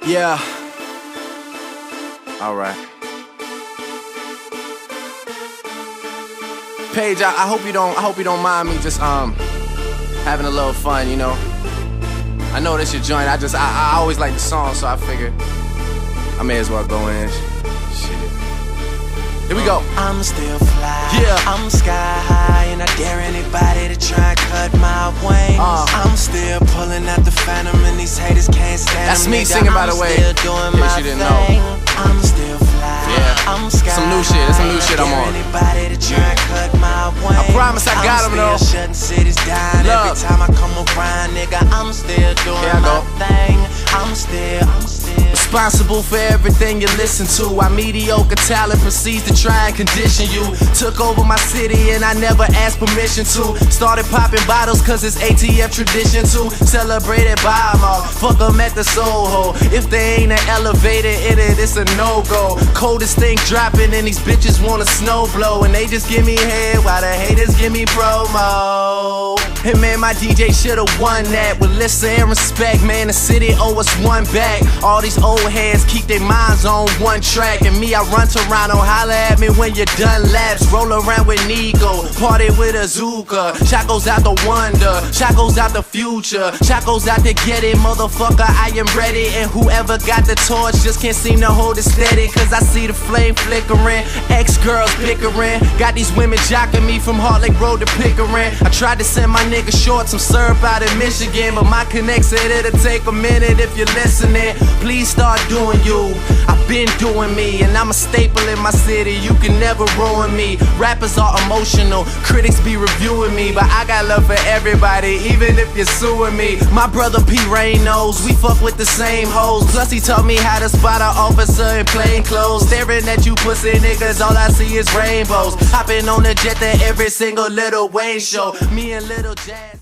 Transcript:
Yeah. Alright. Paige, I hope you don't mind me just having a little fun, you know. I know this your joint. I always like the song, so I figured I may as well go in. Shit. Here we go. I'm still fly, yeah. I'm sky high, and I dare anybody to try and cut my wings. I'm still pulling out the phantom, and these haters can't stand That's them, me nigga. singing, by the way, I'm still doing in my case you didn't thing. know. I'm still fly, Yeah. I'm sky Some new shit, that's some new shit I'm on. Anybody to try and cut my wings. I promise I got 'em, though. I'm still shutting cities down. Love. Every time I come around, nigga, I'm still doing my thing. I'm still responsible for everything you listen to. Our mediocre talent proceeds to try and condition you. Took over my city and I never asked permission to. Started popping bottles cause it's ATF tradition to. Celebrated by them all, fuck them at the Soho. If they ain't an elevator in it, it's a no-go. Coldest thing dropping and these bitches wanna snow blow. And they just give me head while the haters give me promo. And man, my DJ should've won that. With listen and respect, man, the city owe us one back. All these old heads keep their minds on one track. And me, I run Toronto, holla at me when you're done laps. Roll around with Nico, party with Azuka. Shot goes out the wonder, shot goes out the future. Shot goes out to get it, motherfucker, I am ready. And whoever got the torch just can't seem to hold it steady. Cause I see the flame flickering, ex-girls bickering. Got these women jocking me from Heart Lake Road to Pickering. I tried to send my nigga short some syrup out in Michigan, but my connect said it'll take a minute if you're listening. Please start doing you, I've been doing me. And I'm a staple in my city, you can never ruin me. Rappers are emotional, critics be reviewing me, but I got love for everybody, even if you're suing me. My brother P. Rain knows, we fuck with the same hoes. Plus he taught me how to spot an officer in plain clothes. Staring at you pussy niggas, all I see is rainbows. Hopping on the jet to every single Lil Wayne show. Me and Lil Jazz.